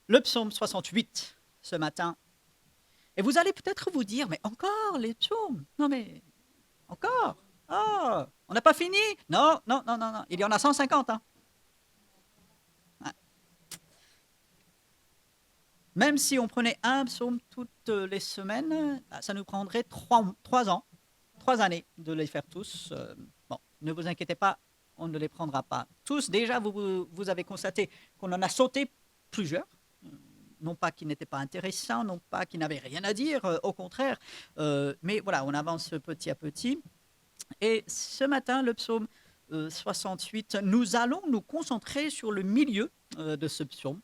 Le psaume 68 ce matin. Et vous allez peut-être vous dire, mais encore les psaumes? Non mais, encore? Ah, on n'a pas fini? Non, non, non, non, non. Il y en a 150, hein. Ouais. Même si on prenait un psaume toutes les semaines, ça nous prendrait 3 ans, 3 années de les faire tous. Bon, ne vous inquiétez pas, on ne les prendra pas tous. Déjà, vous avez constaté qu'on en a sauté plusieurs. Non pas qu'ils n'étaient pas intéressants, non pas qu'ils n'avaient rien à dire, au contraire. Mais voilà, on avance petit à petit. Et ce matin, le psaume 68, nous allons nous concentrer sur le milieu de ce psaume.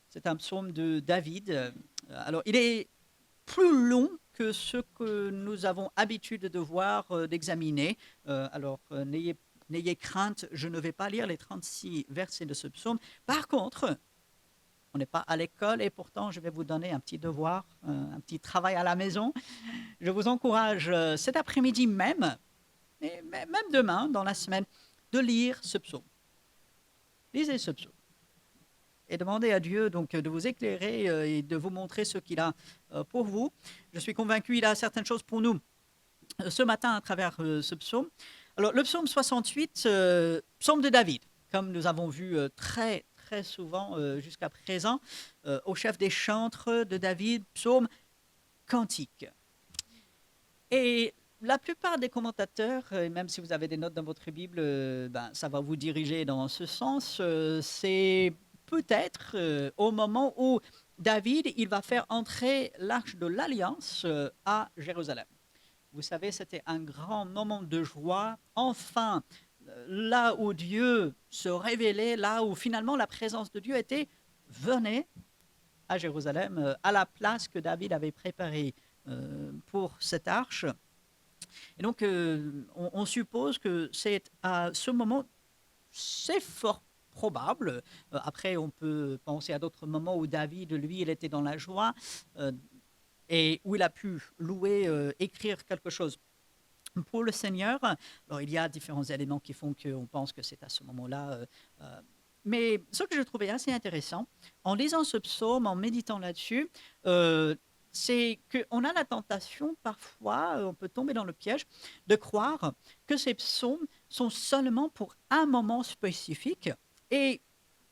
C'est un psaume de David. Alors, il est plus long que ce que nous avons habitude de voir, d'examiner. N'ayez crainte, je ne vais pas lire les 36 versets de ce psaume. Par contre, on n'est pas à l'école et pourtant je vais vous donner un petit devoir, un petit travail à la maison. Je vous encourage cet après-midi même, et même demain, dans la semaine, de lire ce psaume. Lisez ce psaume et demandez à Dieu donc de vous éclairer et de vous montrer ce qu'il a pour vous. Je suis convaincu qu'il a certaines choses pour nous ce matin à travers ce psaume. Alors, le psaume 68, psaume de David, comme nous avons vu très, très souvent jusqu'à présent, au chef des chantres de David, psaume cantique. Et la plupart des commentateurs, et même si vous avez des notes dans votre Bible, ben, ça va vous diriger dans ce sens, c'est peut-être au moment où David il va faire entrer l'arche de l'Alliance à Jérusalem. Vous savez, c'était un grand moment de joie. Enfin, là où Dieu se révélait, là où finalement la présence de Dieu était, venez à Jérusalem, à la place que David avait préparée pour cette arche. Et donc, on suppose que c'est à ce moment, c'est fort probable. Après, on peut penser à d'autres moments où David, lui, il était dans la joie et où il a pu louer, écrire quelque chose pour le Seigneur. Alors, il y a différents éléments qui font qu'on pense que c'est à ce moment-là. Mais ce que je trouvais assez intéressant, en lisant ce psaume, en méditant là-dessus, c'est qu'on a la tentation, parfois, on peut tomber dans le piège, de croire que ces psaumes sont seulement pour un moment spécifique. Et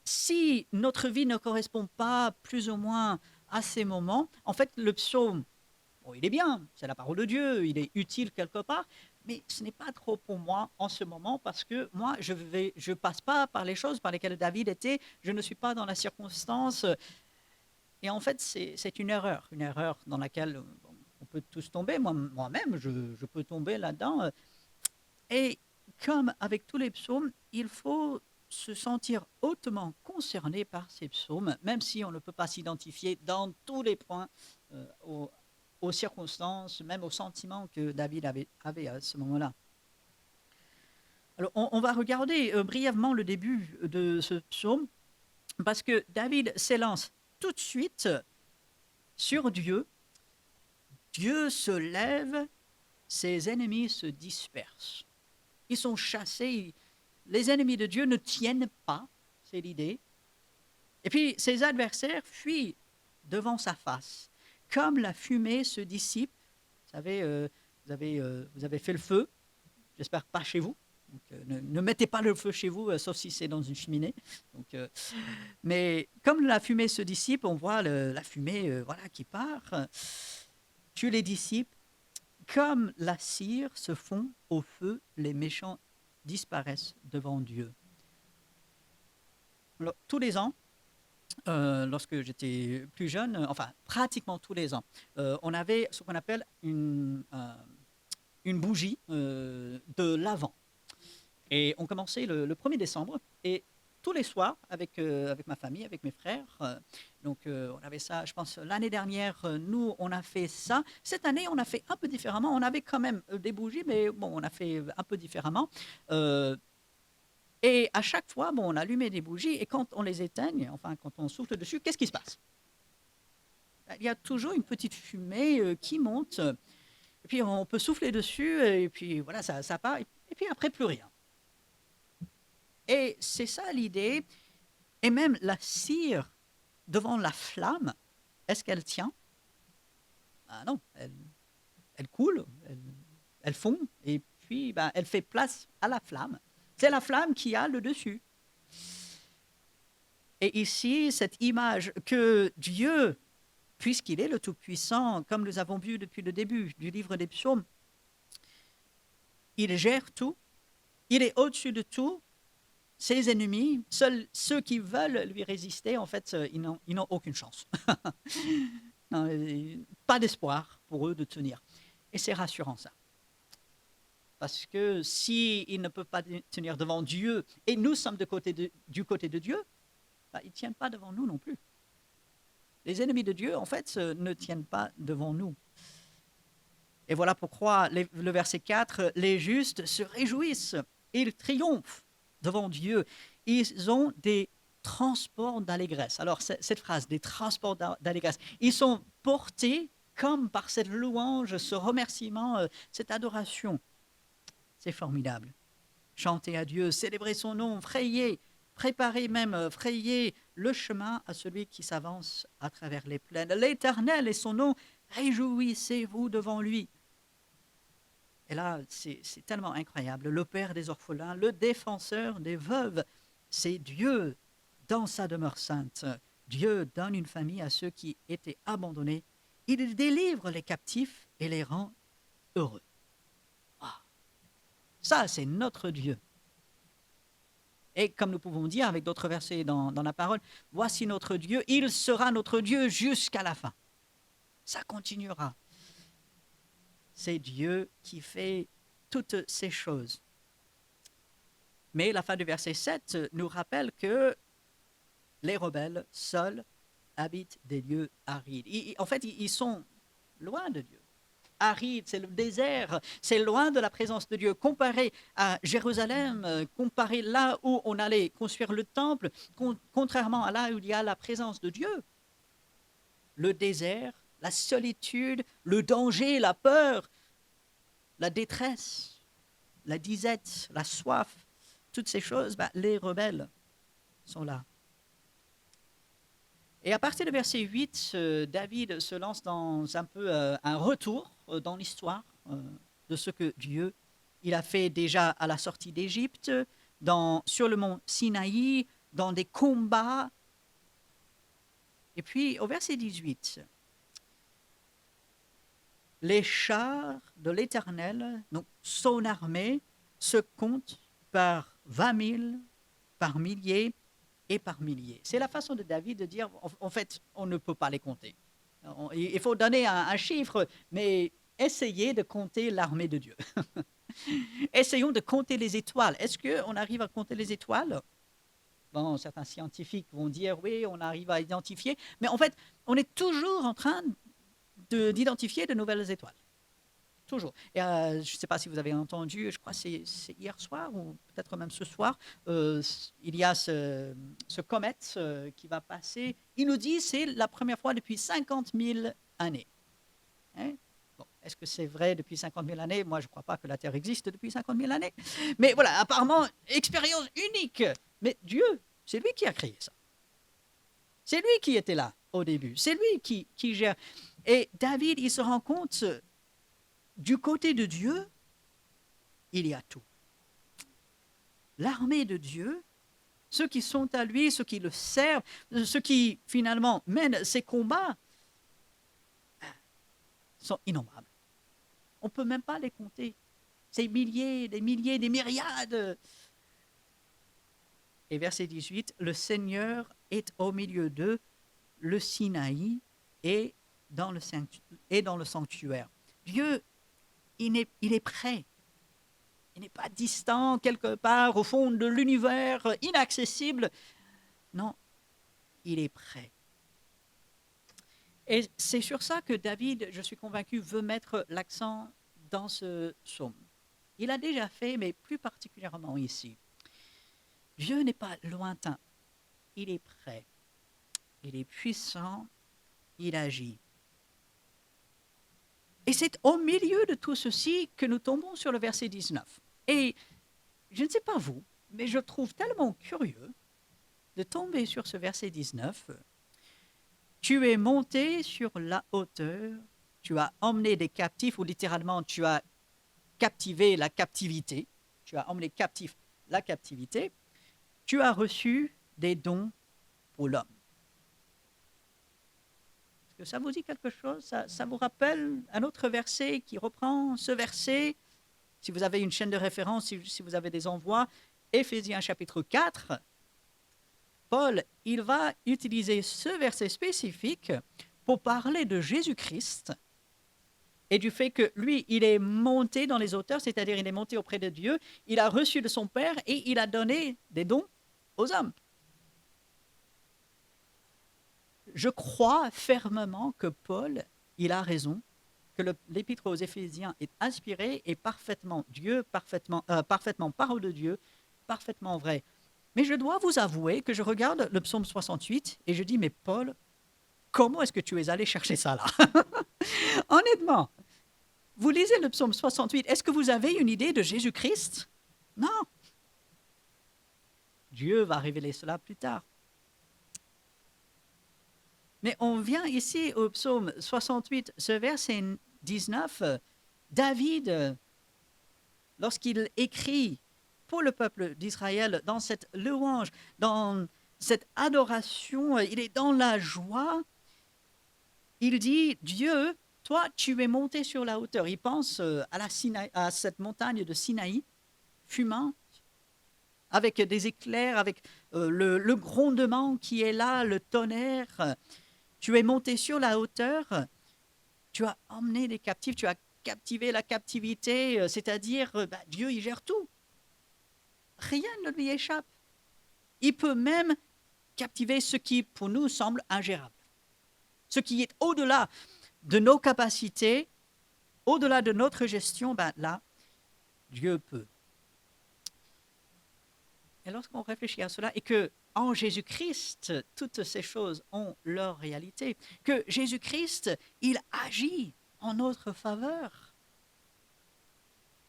si notre vie ne correspond pas plus ou moins à ces moments, en fait, le psaume, bon, il est bien, c'est la parole de Dieu, il est utile quelque part, mais ce n'est pas trop pour moi en ce moment parce que moi, je passe pas par les choses par lesquelles David était, je ne suis pas dans la circonstance. Et en fait, c'est une erreur dans laquelle bon, on peut tous tomber. Moi-même, je peux tomber là-dedans. Et comme avec tous les psaumes, il faut se sentir hautement concerné par ces psaumes, même si on ne peut pas s'identifier dans tous les points aux circonstances, même aux sentiments que David avait à ce moment-là. Alors, on va regarder brièvement le début de ce psaume, parce que David s'élance tout de suite sur Dieu. Dieu se lève, ses ennemis se dispersent. Ils sont chassés, les ennemis de Dieu ne tiennent pas, c'est l'idée. Et puis ses adversaires fuient devant sa face. Comme la fumée se dissipe, vous savez, vous avez fait le feu, j'espère pas chez vous. Donc, ne mettez pas le feu chez vous, sauf si c'est dans une cheminée. Donc, mais comme la fumée se dissipe, on voit la fumée voilà, qui part. Tu les dissipes. Comme la cire se fond au feu, les méchants disparaissent devant Dieu. Alors, tous les ans, lorsque j'étais plus jeune, enfin pratiquement tous les ans, on avait ce qu'on appelle une bougie de l'Avent. Et on commençait le 1er décembre. Et tous les soirs, avec ma famille, avec mes frères, donc on avait ça, je pense, l'année dernière, nous, on a fait ça. Cette année, on a fait un peu différemment. On avait quand même des bougies, mais bon, on a fait un peu différemment. Euh, et à chaque fois, bon, on allumait des bougies et quand on les éteigne, enfin, quand on souffle dessus, qu'est-ce qui se passe? Il y a toujours une petite fumée qui monte. Et puis, on peut souffler dessus et puis voilà, ça part. Et puis après, plus rien. Et c'est ça l'idée. Et même la cire devant la flamme, est-ce qu'elle tient? Ah non, elle coule, elle fond, et puis elle fait place à la flamme. C'est la flamme qui a le dessus. Et ici, cette image que Dieu, puisqu'il est le Tout-Puissant, comme nous avons vu depuis le début du livre des psaumes, il gère tout, il est au-dessus de tout. Ses ennemis, seuls ceux qui veulent lui résister, en fait, ils n'ont aucune chance. Non, pas d'espoir pour eux de tenir. Et c'est rassurant ça. Parce que s'ils ne peuvent pas tenir devant Dieu, et nous sommes du côté de Dieu, ils ne tiennent pas devant nous non plus. Les ennemis de Dieu, en fait, ne tiennent pas devant nous. Et voilà pourquoi le verset 4, les justes se réjouissent, ils triomphent devant Dieu. Ils ont des transports d'allégresse. Alors, cette phrase, des transports d'allégresse, ils sont portés comme par cette louange, ce remerciement, cette adoration. C'est formidable. Chantez à Dieu, célébrez son nom, préparez même, frayez le chemin à celui qui s'avance à travers les plaines. L'Éternel est son nom, réjouissez-vous devant lui. Et là, c'est tellement incroyable. Le Père des orphelins, le défenseur des veuves, c'est Dieu dans sa demeure sainte. Dieu donne une famille à ceux qui étaient abandonnés. Il délivre les captifs et les rend heureux. Ah, ça, c'est notre Dieu. Et comme nous pouvons dire avec d'autres versets dans la parole, voici notre Dieu, il sera notre Dieu jusqu'à la fin. Ça continuera. C'est Dieu qui fait toutes ces choses. Mais la fin du verset 7 nous rappelle que les rebelles seuls habitent des lieux arides. En fait, ils sont loin de Dieu. Aride, c'est le désert, c'est loin de la présence de Dieu. Comparé à Jérusalem, comparé là où on allait construire le temple, contrairement à là où il y a la présence de Dieu, le désert, la solitude, le danger, la peur, la détresse, la disette, la soif, toutes ces choses, les rebelles sont là. Et à partir du verset 8, David se lance dans un peu un retour dans l'histoire de ce que Dieu il a fait déjà à la sortie d'Égypte, sur le mont Sinaï, dans des combats. Et puis au verset 18, les chars de l'Éternel, donc son armée, se comptent par 20 000, par milliers et par milliers. C'est la façon de David de dire, en fait, on ne peut pas les compter. Il faut donner un chiffre, mais essayez de compter l'armée de Dieu. Essayons de compter les étoiles. Est-ce qu'on arrive à compter les étoiles? Bon, certains scientifiques vont dire, oui, on arrive à identifier, mais en fait, on est toujours en train d'identifier de nouvelles étoiles. Toujours. Et je ne sais pas si vous avez entendu, je crois que c'est hier soir ou peut-être même ce soir, il y a ce comète qui va passer. Il nous dit que c'est la première fois depuis 50 000 années. Hein? Bon, est-ce que c'est vrai depuis 50 000 années? Moi, je ne crois pas que la Terre existe depuis 50 000 années. Mais voilà, apparemment, expérience unique. Mais Dieu, c'est lui qui a créé ça. C'est lui qui était là au début. C'est lui qui gère. Et David, il se rend compte, du côté de Dieu, il y a tout. L'armée de Dieu, ceux qui sont à lui, ceux qui le servent, ceux qui finalement mènent ces combats, sont innombrables. On ne peut même pas les compter. C'est milliers, des myriades. Et verset 18, le Seigneur est au milieu d'eux, le Sinaï est dans le sanctuaire. Dieu, il est prêt. Il n'est pas distant quelque part au fond de l'univers, inaccessible. Non, il est prêt. Et c'est sur ça que David, je suis convaincu, veut mettre l'accent dans ce psaume. Il a déjà fait, mais plus particulièrement ici. Dieu n'est pas lointain, il est prêt. Il est puissant, il agit. Et c'est au milieu de tout ceci que nous tombons sur le verset 19. Et je ne sais pas vous, mais je trouve tellement curieux de tomber sur ce verset 19 tu es monté sur la hauteur, tu as emmené des captifs, ou littéralement, tu as captivé la captivité, tu as emmené captif la captivité, tu as reçu des dons pour l'homme. Est-ce que ça vous dit quelque chose? Ça vous rappelle un autre verset qui reprend ce verset? Si vous avez une chaîne de référence, si vous avez des envois, Éphésiens chapitre 4, Paul, il va utiliser ce verset spécifique pour parler de Jésus-Christ et du fait que lui, il est monté dans les hauteurs, c'est-à-dire il est monté auprès de Dieu, il a reçu de son Père et il a donné des dons aux hommes. Je crois fermement que Paul, il a raison, que l'épître aux Éphésiens est inspiré et parfaitement Dieu, parfaitement parole de Dieu, parfaitement vrai. Mais je dois vous avouer que je regarde le psaume 68 et je dis, mais Paul, comment est-ce que tu es allé chercher ça là? Honnêtement, vous lisez le psaume 68, est-ce que vous avez une idée de Jésus-Christ? Non. Dieu va révéler cela plus tard. Mais on vient ici au psaume 68, ce verset 19, David, lorsqu'il écrit pour le peuple d'Israël dans cette louange, dans cette adoration, il est dans la joie, il dit, Dieu, toi, tu es monté sur la hauteur. Il pense à cette montagne de Sinaï, fumant, avec des éclairs, avec le grondement qui est là, le tonnerre. Tu es monté sur la hauteur, tu as emmené les captifs, tu as captivé la captivité, c'est-à-dire Dieu, il gère tout. Rien ne lui échappe. Il peut même captiver ce qui, pour nous, semble ingérable. Ce qui est au-delà de nos capacités, au-delà de notre gestion, là, Dieu peut. Et lorsqu'on réfléchit à cela, et que en Jésus-Christ, toutes ces choses ont leur réalité, que Jésus-Christ, il agit en notre faveur.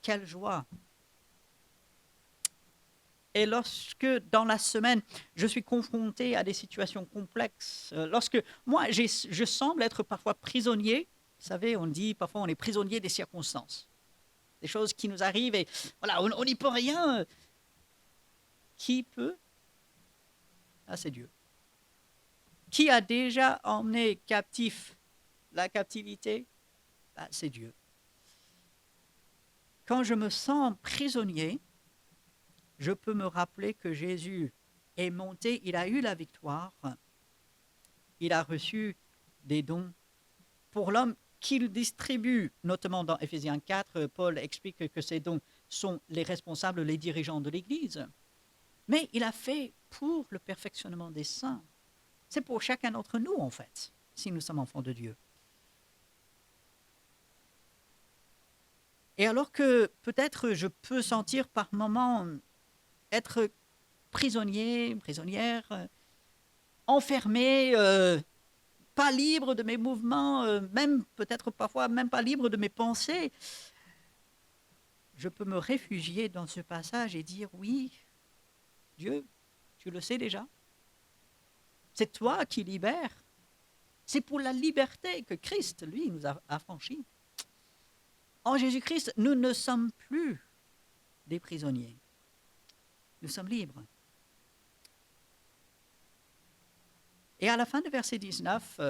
Quelle joie! Et lorsque, dans la semaine, je suis confronté à des situations complexes, lorsque moi, je semble être parfois prisonnier, vous savez, on dit parfois on est prisonnier des circonstances, des choses qui nous arrivent et voilà, on n'y peut rien. Qui peut? Ah, c'est Dieu. Qui a déjà emmené captif la captivité? Ah, c'est Dieu. Quand je me sens prisonnier, je peux me rappeler que Jésus est monté, il a eu la victoire, il a reçu des dons pour l'homme qu'il distribue, notamment dans Éphésiens 4, Paul explique que ces dons sont les responsables, les dirigeants de l'Église. Mais il a fait pour le perfectionnement des saints. C'est pour chacun d'entre nous, en fait, si nous sommes enfants de Dieu. Et alors que peut-être je peux sentir par moments être prisonnier, prisonnière, enfermé, pas libre de mes mouvements, même peut-être parfois même pas libre de mes pensées, je peux me réfugier dans ce passage et dire oui, Dieu, tu le sais déjà. C'est toi qui libères. C'est pour la liberté que Christ, lui, nous a affranchis. En Jésus-Christ, nous ne sommes plus des prisonniers. Nous sommes libres. Et à la fin du verset 19,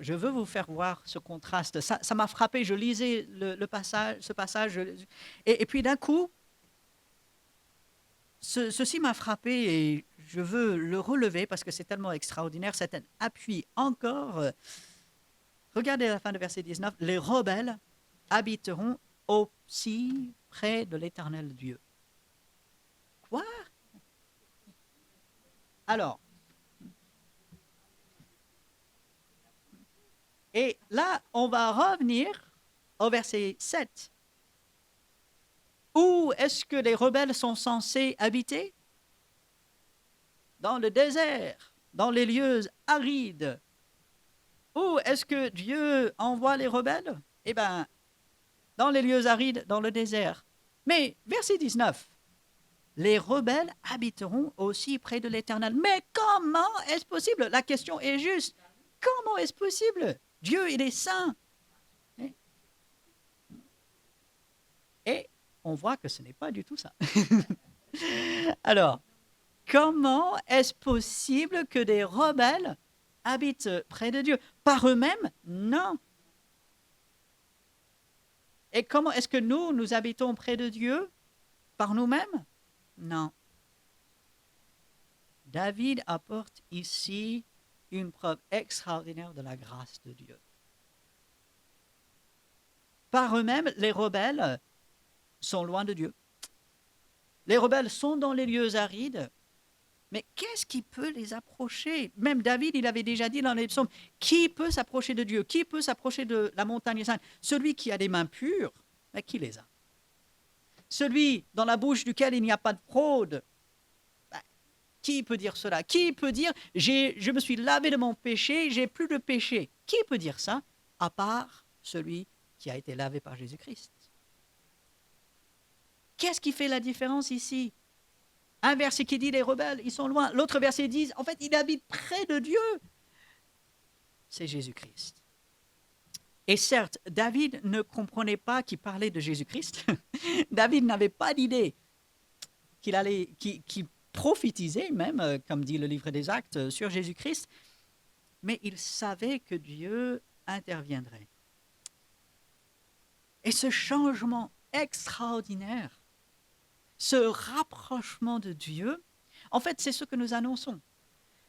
je veux vous faire voir ce contraste. Ça m'a frappé, je lisais ce passage, et puis d'un coup, ceci m'a frappé et je veux le relever parce que c'est tellement extraordinaire, c'est un appui encore. Regardez la fin du verset 19, les rebelles habiteront aussi près de l'Éternel Dieu. Quoi? Alors, et là, on va revenir au verset 7. Où est-ce que les rebelles sont censés habiter? Dans le désert, dans les lieux arides. Où est-ce que Dieu envoie les rebelles? Eh bien, dans les lieux arides, dans le désert. Mais, verset 19, les rebelles habiteront aussi près de l'Éternel. Mais comment est-ce possible? La question est juste. Comment est-ce possible? Dieu, il est saint. Et on voit que ce n'est pas du tout ça. Alors, comment est-ce possible que des rebelles habitent près de Dieu? Par eux-mêmes? Non. Et comment est-ce que nous habitons près de Dieu? Par nous-mêmes? Non. David apporte ici une preuve extraordinaire de la grâce de Dieu. Par eux-mêmes, les rebelles sont loin de Dieu. Les rebelles sont dans les lieux arides. Mais qu'est-ce qui peut les approcher? Même David, il avait déjà dit dans les psaumes, qui peut s'approcher de Dieu? Qui peut s'approcher de la montagne sainte? Celui qui a des mains pures, mais qui les a? Celui dans la bouche duquel il n'y a pas de fraude, ben, qui peut dire cela? Qui peut dire, je me suis lavé de mon péché, j'ai plus de péché? Qui peut dire ça, à part celui qui a été lavé par Jésus-Christ? Qu'est-ce qui fait la différence ici? Un verset qui dit les rebelles, ils sont loin. L'autre verset dit, en fait, ils habitent près de Dieu. C'est Jésus-Christ. Et certes, David ne comprenait pas qu'il parlait de Jésus-Christ. David n'avait pas d'idée qu'il prophétisait même, comme dit le livre des Actes, sur Jésus-Christ. Mais il savait que Dieu interviendrait. Et ce changement extraordinaire, ce rapprochement de Dieu, en fait, c'est ce que nous annonçons.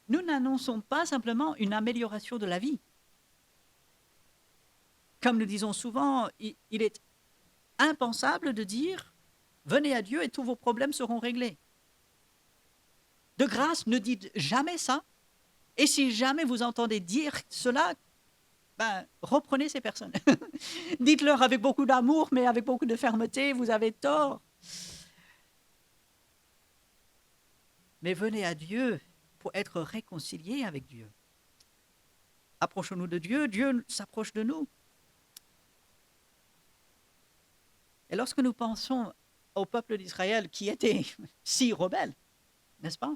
Nous n'annonçons pas simplement une amélioration de la vie. Comme nous disons souvent, il est impensable de dire « Venez à Dieu et tous vos problèmes seront réglés ». De grâce, ne dites jamais ça. Et si jamais vous entendez dire cela, ben, reprenez ces personnes. Dites-leur avec beaucoup d'amour, mais avec beaucoup de fermeté, vous avez tort. Mais venez à Dieu pour être réconciliés avec Dieu. Approchons-nous de Dieu, Dieu s'approche de nous. Et lorsque nous pensons au peuple d'Israël qui était si rebelle, n'est-ce pas?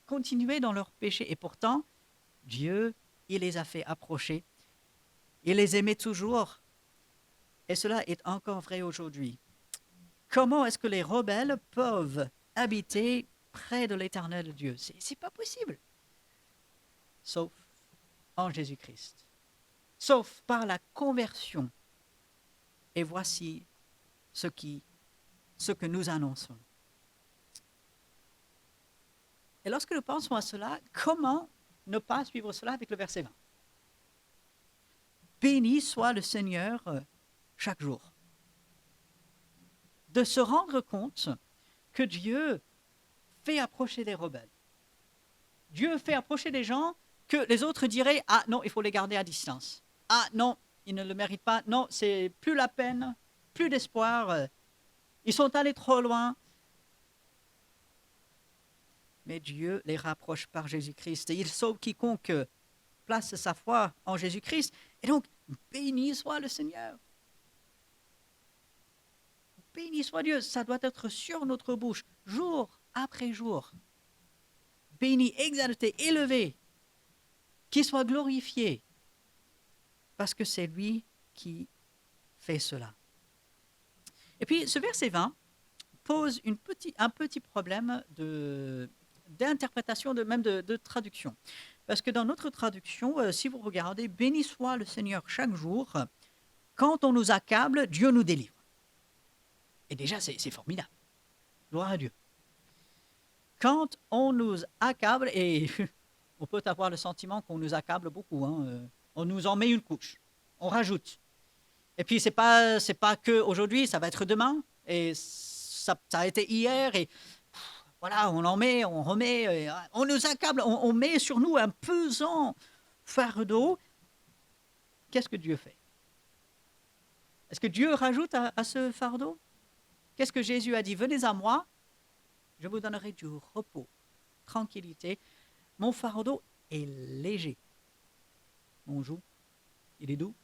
Continuer dans leur péché. Et pourtant, Dieu, il les a fait approcher. Il les aimait toujours. Et cela est encore vrai aujourd'hui. Comment est-ce que les rebelles peuvent habiter près de l'éternel Dieu? C'est pas possible. Sauf en Jésus-Christ. Sauf par la conversion. Et voici ce que nous annonçons. Et lorsque nous pensons à cela, comment ne pas suivre cela avec le verset 20? Béni soit le Seigneur chaque jour. De se rendre compte que Dieu fait approcher des rebelles. Dieu fait approcher des gens que les autres diraient « Ah non, il faut les garder à distance. Ah non, ils ne le méritent pas. Non, c'est plus la peine, plus d'espoir. Ils sont allés trop loin. » Mais Dieu les rapproche par Jésus-Christ et il sauve quiconque place sa foi en Jésus-Christ. Et donc, béni soit le Seigneur. Béni soit Dieu, ça doit être sur notre bouche, jour après jour. Béni, exalté, élevé, qu'il soit glorifié, parce que c'est lui qui fait cela. Et puis, ce verset 20 pose un petit problème d'interprétation, même de traduction. Parce que dans notre traduction, si vous regardez, béni soit le Seigneur chaque jour, quand on nous accable, Dieu nous délivre. Et déjà, c'est formidable. Gloire à Dieu. Quand on nous accable, et on peut avoir le sentiment qu'on nous accable beaucoup, on nous en met une couche, on rajoute. Et puis, c'est pas qu'aujourd'hui, ça va être demain, et ça a été hier, et voilà, on en met, on remet, on nous accable, on met sur nous un pesant fardeau. Qu'est-ce que Dieu fait? Est-ce que Dieu rajoute à ce fardeau? Qu'est-ce que Jésus a dit? Venez à moi, je vous donnerai du repos, tranquillité. Mon fardeau est léger. Mon joug, il est doux.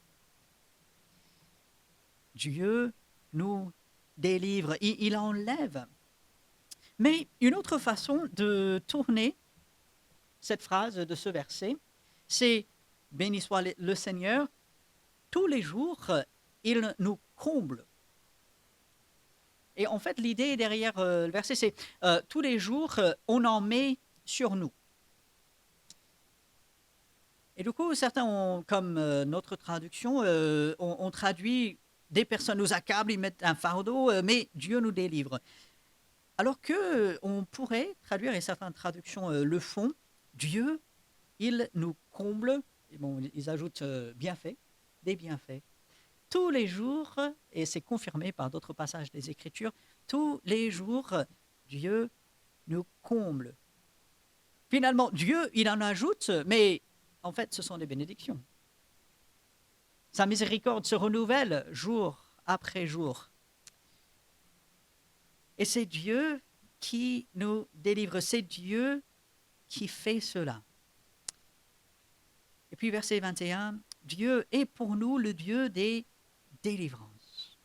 Dieu nous délivre, il enlève. Mais une autre façon de tourner cette phrase de ce verset, c'est béni soit le Seigneur, tous les jours, il nous comble. Et en fait, l'idée derrière le verset, c'est tous les jours, on en met sur nous. Et du coup, certains ont, comme notre traduction, on traduit des personnes nous accablent, ils mettent un fardeau, mais Dieu nous délivre. Alors que on pourrait traduire, et certaines traductions le font, Dieu, il nous comble, et bon, ils ajoutent bienfaits, des bienfaits. Tous les jours, et c'est confirmé par d'autres passages des Écritures, tous les jours, Dieu nous comble. Finalement, Dieu, il en ajoute, mais en fait, ce sont des bénédictions. Sa miséricorde se renouvelle jour après jour. Et c'est Dieu qui nous délivre, c'est Dieu qui fait cela. Et puis verset 21, Dieu est pour nous le Dieu des délivrances.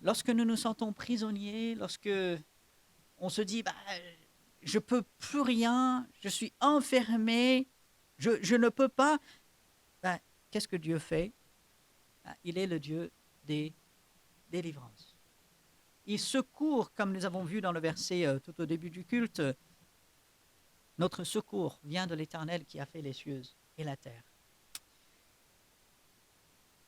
Lorsque nous nous sentons prisonniers, lorsque on se dit je ne peux plus rien, je suis enfermé, je ne peux pas, qu'est-ce que Dieu fait? Il est le Dieu des délivrances. Il secourt, comme nous avons vu dans le verset tout au début du culte, notre secours vient de l'Éternel qui a fait les cieux et la terre.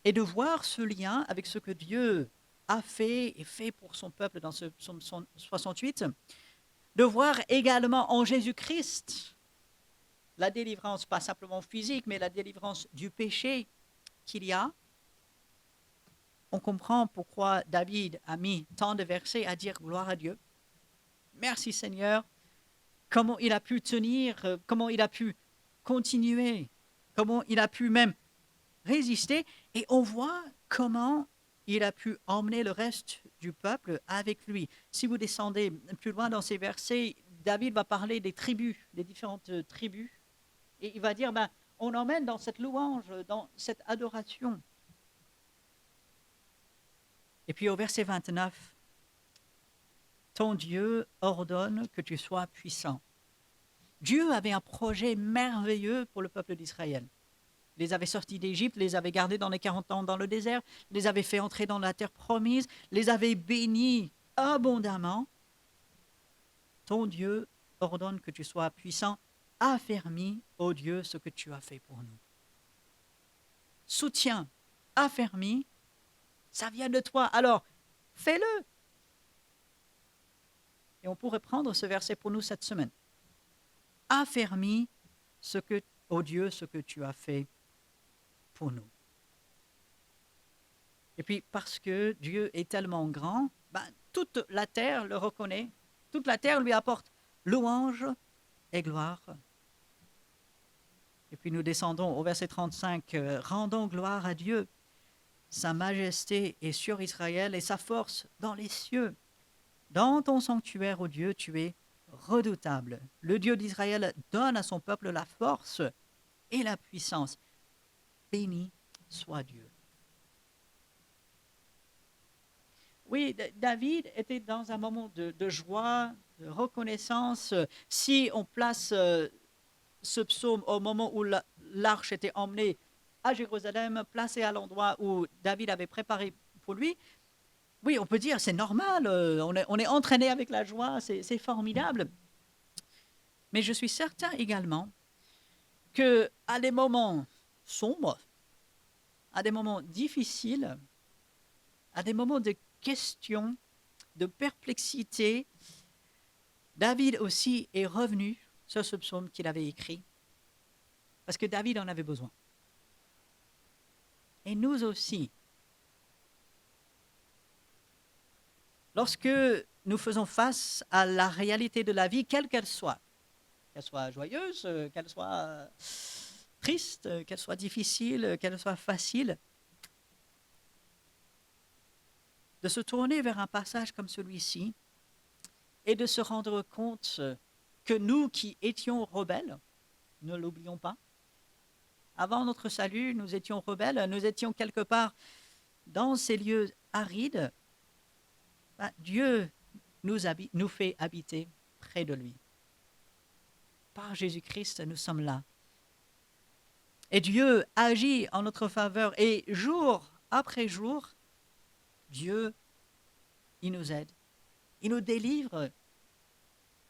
Et de voir ce lien avec ce que Dieu a fait et fait pour son peuple dans ce psaume 68, de voir également en Jésus-Christ la délivrance, pas simplement physique, mais la délivrance du péché qu'il y a. On comprend pourquoi David a mis tant de versets à dire gloire à Dieu. Merci Seigneur. Comment il a pu tenir, comment il a pu continuer, comment il a pu même résister. Et on voit comment il a pu emmener le reste du peuple avec lui. Si vous descendez plus loin dans ces versets, David va parler des tribus, des différentes tribus. Et il va dire, on emmène dans cette louange, dans cette adoration. Et puis au verset 29, ton Dieu ordonne que tu sois puissant. Dieu avait un projet merveilleux pour le peuple d'Israël. Il les avait sortis d'Égypte, les avait gardés dans les 40 ans dans le désert, les avait fait entrer dans la terre promise, les avait bénis abondamment. Ton Dieu ordonne que tu sois puissant, affermis, ô Dieu, ce que tu as fait pour nous. Soutiens, affermis, ça vient de toi, alors fais-le. Et on pourrait prendre ce verset pour nous cette semaine. Affermis, ô Dieu, ce que tu as fait pour nous. Et puis, parce que Dieu est tellement grand, toute la terre le reconnaît, toute la terre lui apporte louange et gloire. Et puis nous descendons au verset 35, rendons gloire à Dieu, sa majesté est sur Israël et sa force dans les cieux. Dans ton sanctuaire, ô Dieu, tu es redoutable. Le Dieu d'Israël donne à son peuple la force et la puissance. Béni soit Dieu. Oui, David était dans un moment de joie, de reconnaissance. Si on place ce psaume au moment où l'arche était emmenée à Jérusalem, placée à l'endroit où David avait préparé pour lui, oui, on peut dire c'est normal, on est entraîné avec la joie, c'est formidable. Mais je suis certain également qu'à des moments sombres, à des moments difficiles, à des moments de questions, de perplexité, David aussi est revenu sur ce psaume qu'il avait écrit, parce que David en avait besoin. Et nous aussi. Lorsque nous faisons face à la réalité de la vie, quelle qu'elle soit joyeuse, qu'elle soit triste, qu'elle soit difficile, qu'elle soit facile, de se tourner vers un passage comme celui-ci et de se rendre compte que nous qui étions rebelles, ne l'oublions pas, avant notre salut, nous étions rebelles, nous étions quelque part dans ces lieux arides, Dieu nous fait habiter près de lui. par Jésus-Christ, nous sommes là. Et Dieu agit en notre faveur. Et jour après jour, Dieu, il nous aide. Il nous délivre.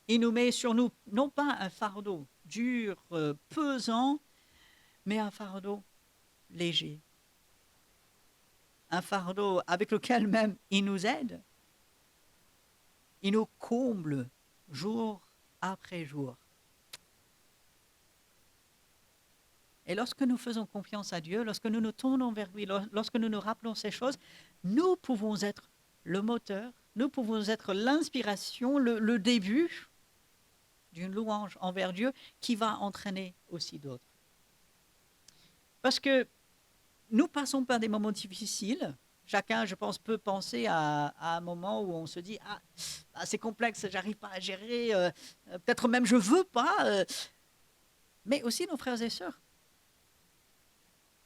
Il nous met sur nous, non pas un fardeau dur, pesant, mais un fardeau léger. Un fardeau avec lequel même il nous aide. Il nous comble jour après jour. Et lorsque nous faisons confiance à Dieu, lorsque nous nous tournons vers lui, lorsque nous nous rappelons ces choses, nous pouvons être le moteur, nous pouvons être l'inspiration, le début d'une louange envers Dieu qui va entraîner aussi d'autres. Parce que nous passons par des moments difficiles. Chacun, je pense, peut penser à un moment où on se dit « Ah, c'est complexe, j'arrive pas à gérer, peut-être même je veux pas. » Mais aussi nos frères et sœurs.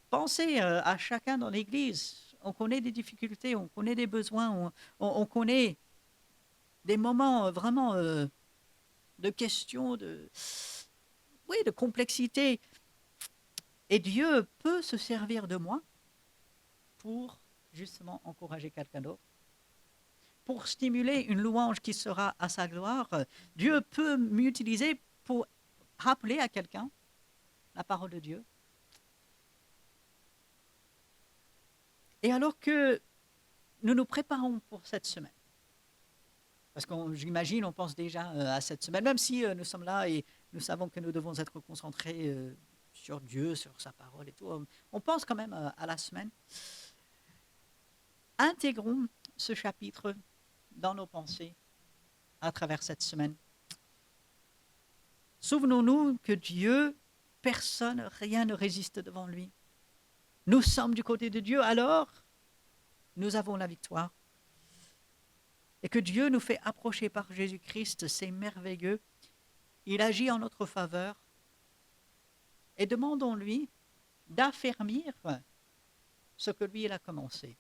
Pensez à chacun dans l'Église. On connaît des difficultés, on connaît des besoins, on connaît des moments vraiment de questions, de complexité. Et Dieu peut se servir de moi pour justement encourager quelqu'un d'autre, pour stimuler une louange qui sera à sa gloire. Dieu peut m'utiliser pour rappeler à quelqu'un la parole de Dieu. Et alors que nous nous préparons pour cette semaine, parce que j'imagine, on pense déjà à cette semaine, même si nous sommes là et nous savons que nous devons être concentrés sur Dieu, sur sa parole et tout, on pense quand même à la semaine. Intégrons ce chapitre dans nos pensées à travers cette semaine. Souvenons-nous que Dieu, personne, rien ne résiste devant lui. Nous sommes du côté de Dieu, alors nous avons la victoire. Et que Dieu nous fait approcher par Jésus-Christ, c'est merveilleux. Il agit en notre faveur. Et demandons-lui d'affermir ce que lui, il a commencé.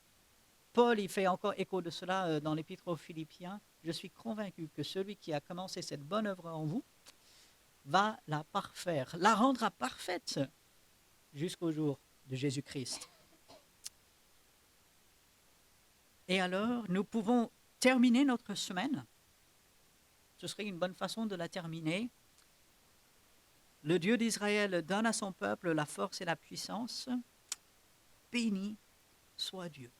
Paul, il fait encore écho de cela dans l'Épître aux Philippiens. Je suis convaincu que celui qui a commencé cette bonne œuvre en vous va la parfaire, la rendra parfaite jusqu'au jour de Jésus-Christ. Et alors, nous pouvons terminer notre semaine. Ce serait une bonne façon de la terminer. Le Dieu d'Israël donne à son peuple la force et la puissance. Béni soit Dieu.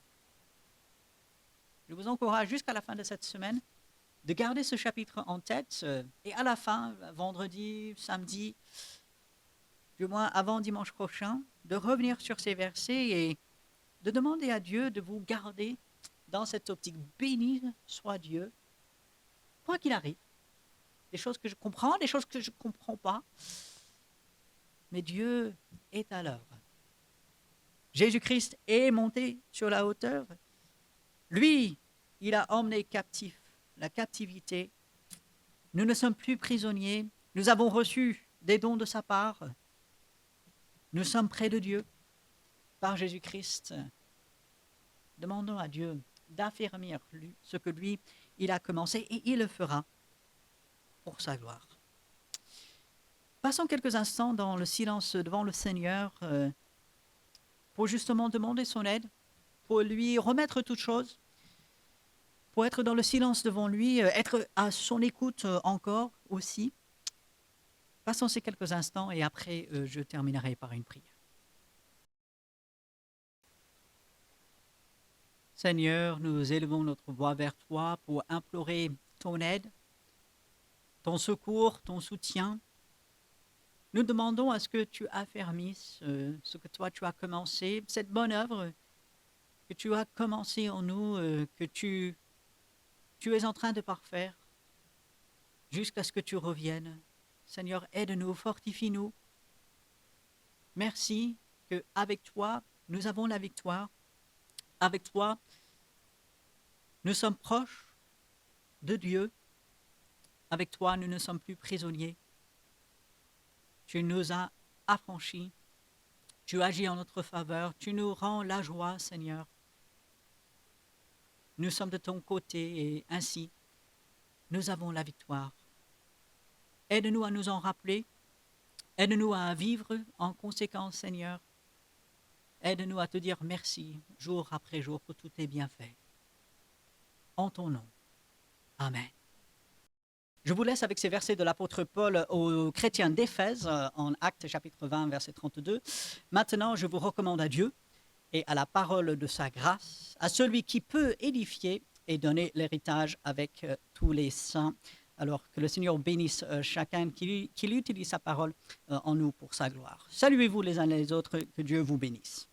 Je vous encourage jusqu'à la fin de cette semaine de garder ce chapitre en tête et à la fin, vendredi, samedi, du moins avant dimanche prochain, de revenir sur ces versets et de demander à Dieu de vous garder dans cette optique. Béni soit Dieu, quoi qu'il arrive. Des choses que je comprends, des choses que je ne comprends pas. Mais Dieu est à l'œuvre. Jésus-Christ est monté sur la hauteur. Lui, il a emmené captif la captivité. Nous ne sommes plus prisonniers. Nous avons reçu des dons de sa part. Nous sommes près de Dieu par Jésus-Christ. Demandons à Dieu d'affermir ce que lui, il a commencé et il le fera pour sa gloire. Passons quelques instants dans le silence devant le Seigneur pour justement demander son aide, pour lui remettre toutes choses, pour être dans le silence devant lui, être à son écoute encore aussi. Passons ces quelques instants et après je terminerai par une prière. Seigneur, nous élevons notre voix vers toi pour implorer ton aide, ton secours, ton soutien. Nous demandons à ce que tu affermisses ce que toi tu as commencé, cette bonne œuvre que tu as commencé en nous, que tu es en train de parfaire jusqu'à ce que tu reviennes. Seigneur, aide-nous, fortifie-nous. Merci qu'avec toi, nous avons la victoire. Avec toi, nous sommes proches de Dieu. Avec toi, nous ne sommes plus prisonniers. Tu nous as affranchis. Tu agis en notre faveur. Tu nous rends la joie, Seigneur. Nous sommes de ton côté et ainsi, nous avons la victoire. Aide-nous à nous en rappeler. Aide-nous à vivre en conséquence, Seigneur. Aide-nous à te dire merci jour après jour pour tous tes bienfaits. En ton nom. Amen. Je vous laisse avec ces versets de l'apôtre Paul aux chrétiens d'Éphèse en Actes chapitre 20, verset 32. Maintenant, je vous recommande à Dieu et à la parole de sa grâce, à celui qui peut édifier et donner l'héritage avec tous les saints. Alors que le Seigneur bénisse chacun qui utilise sa parole en nous pour sa gloire. Saluez-vous les uns les autres, que Dieu vous bénisse.